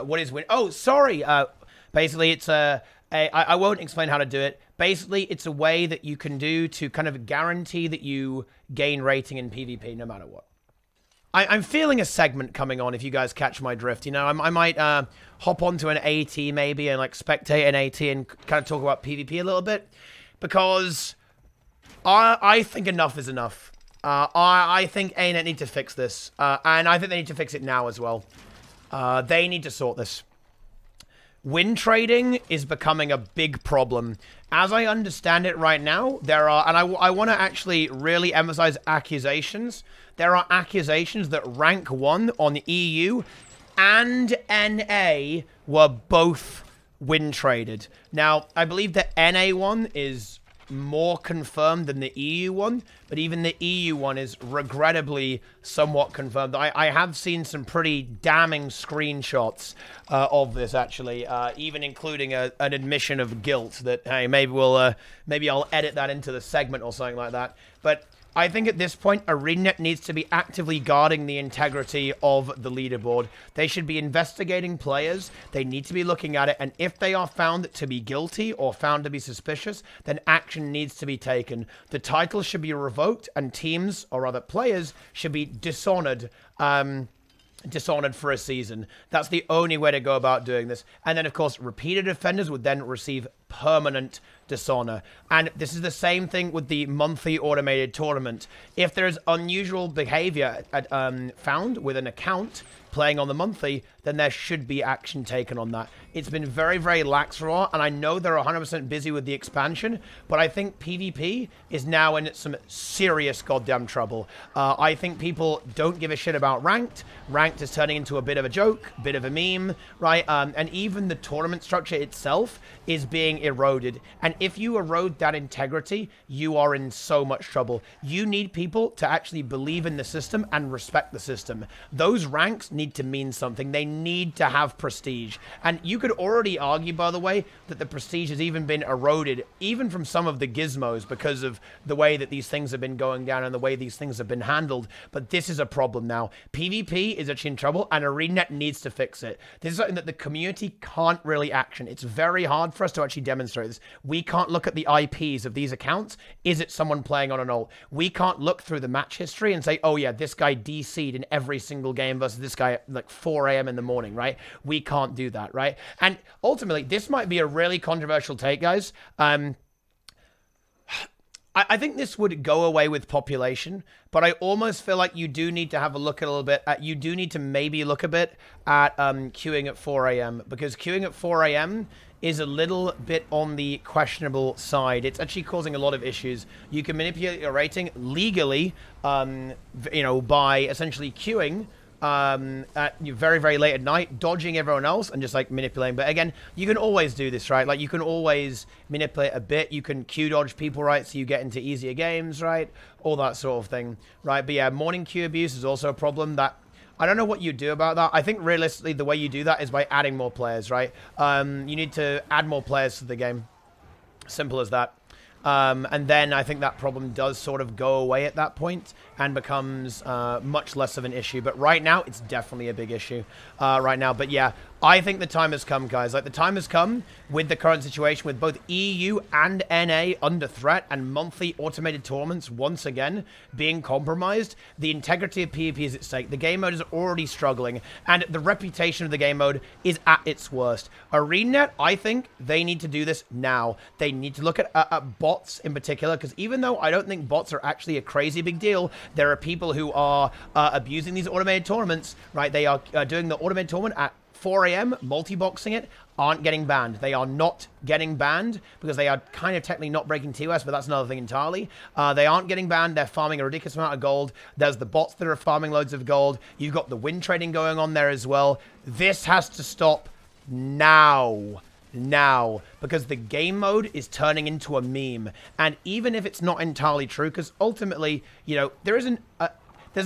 What is win? Oh, sorry. Basically, it's I won't explain how to do it. Basically, it's a way that you can do to kind of guarantee that you gain rating in PvP no matter what. I'm feeling a segment coming on if you guys catch my drift. You know, I might hop onto an AT maybe and like spectate an AT and kind of talk about PvP a little bit. Because I think enough is enough. I think ArenaNet need to fix this. And I think they need to fix it now as well. They need to sort this. Wintrading is becoming a big problem. As I understand it right now, there are, and I want to actually really emphasize accusations. There are accusations that rank 1 on EU and NA were both win-traded. Now, I believe the NA one is more confirmed than the EU one, but even the EU one is regrettably somewhat confirmed. I have seen some pretty damning screenshots of this, actually, even including an admission of guilt that, hey, maybe I'll edit that into the segment or something like that. But I think at this point, ArenaNet needs to be actively guarding the integrity of the leaderboard. They should be investigating players. They need to be looking at it. And if they are found to be guilty or found to be suspicious, then action needs to be taken. The title should be revoked and teams, or rather players, should be dishonored. Dishonored for a season. That's the only way to go about doing this. And then, of course, repeated offenders would then receive permanent dishonor. And this is the same thing with the monthly automated tournament. If there is unusual behavior found with an account playing on the monthly, then there should be action taken on that. It's been very, very lax for a while, and I know they're 100% busy with the expansion, but I think PvP is now in some serious goddamn trouble. I think people don't give a shit about ranked. Ranked is turning into a bit of a joke, bit of a meme, right? And even the tournament structure itself is being eroded. And if you erode that integrity, you are in so much trouble. You need people to actually believe in the system and respect the system. Those ranks need to mean something. They need to have prestige. And you could already argue, by the way, that the prestige has even been eroded, even from some of the gizmos, because of the way that these things have been going down and the way these things have been handled. But this is a problem now. PvP is actually in trouble, and ArenaNet needs to fix it. This is something that the community can't really action. It's very hard for us to actually demonstrate this. We can't look at the IPs of these accounts. Is it someone playing on an ult? We can't look through the match history and say, oh yeah, this guy DC'd in every single game versus this guy at like 4 a.m. in the morning, right? We can't do that, right? And ultimately, this might be a really controversial take, guys. I think this would go away with population, but I almost feel like you do need to have a look at a little bit at, you do need to maybe look a bit at queuing at 4 a.m. because queuing at 4 a.m. is a little bit on the questionable side. It's actually causing a lot of issues. You can manipulate your rating legally, you know, by essentially queuing at very, very late at night, dodging everyone else and just like manipulating. But again, you can always do this, right? Like you can always manipulate a bit. You can queue dodge people, right? So you get into easier games, right? All that sort of thing, right? But yeah, morning queue abuse is also a problem that I don't know what you do about that. I think realistically, the way you do that is by adding more players, right? You need to add more players to the game. Simple as that. And then I think that problem does sort of go away at that point and becomes much less of an issue. But right now, it's definitely a big issue right now. But yeah, I think the time has come, guys. Like, the time has come with the current situation with both EU and NA under threat and monthly automated tournaments once again being compromised. The integrity of PvP is at stake. The game mode is already struggling, and the reputation of the game mode is at its worst. ArenaNet, I think they need to do this now. They need to look at bots in particular, because even though I don't think bots are actually a crazy big deal, there are people who are abusing these automated tournaments, right? They are doing the automated tournament at 4 a.m., multi-boxing it, aren't getting banned. They are not getting banned because they are kind of technically not breaking TOS, but that's another thing entirely. They aren't getting banned. They're farming a ridiculous amount of gold. There's the bots that are farming loads of gold. You've got the Wintrading going on there as well. This has to stop now. Now, because the game mode is turning into a meme. And even if it's not entirely true, because ultimately, you know, there's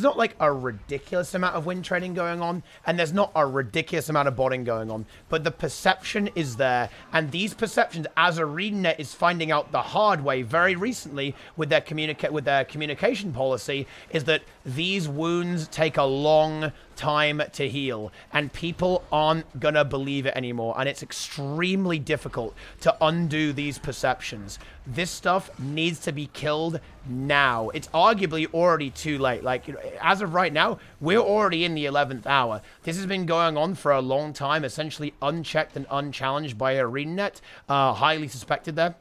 not like a ridiculous amount of Wintrading going on, and there's not a ridiculous amount of botting going on, but the perception is there, and these perceptions, as ArenaNet is finding out the hard way very recently with their communication policy, is that these wounds take a long time to heal, and people aren't gonna believe it anymore, and it's extremely difficult to undo these perceptions. This stuff needs to be killed now. It's arguably already too late. Like, you know, as of right now, we're already in the 11th hour. This has been going on for a long time, essentially unchecked and unchallenged by ArenaNet, highly suspected there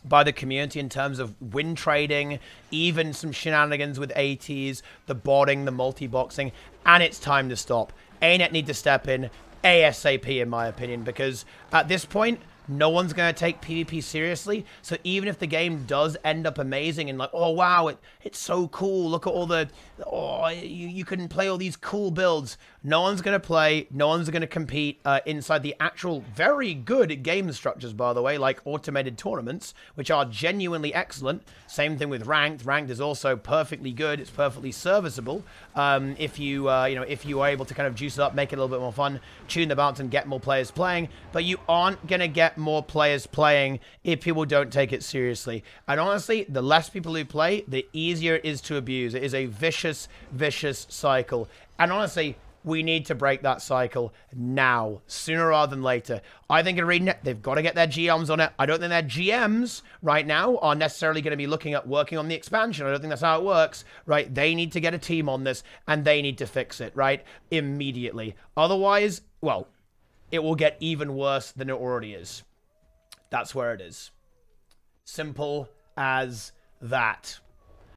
by the community in terms of win trading, even some shenanigans with ATs, the botting, the multi-boxing, and it's time to stop. ArenaNet need to step in ASAP, in my opinion, because at this point, no one's going to take PvP seriously. So even if the game does end up amazing and like, oh wow, it's so cool, look at all the, oh, you can play all these cool builds. No one's going to play, no one's going to compete inside the actual very good game structures, by the way, like automated tournaments, which are genuinely excellent. Same thing with ranked. Ranked is also perfectly good. It's perfectly serviceable. If you, you know, if you are able to kind of juice it up, make it a little bit more fun, tune the balance and get more players playing, but you aren't going to get more players playing if people don't take it seriously. And honestly, the less people who play, the easier it is to abuse. It is a vicious, vicious cycle. And honestly, we need to break that cycle now, sooner rather than later. I think ArenaNet, they've got to get their GMs on it. I don't think their GMs right now are necessarily going to be looking at working on the expansion. I don't think that's how it works, right? They need to get a team on this, and they need to fix it, right? Immediately. Otherwise, well, it will get even worse than it already is. That's where it is. Simple as that.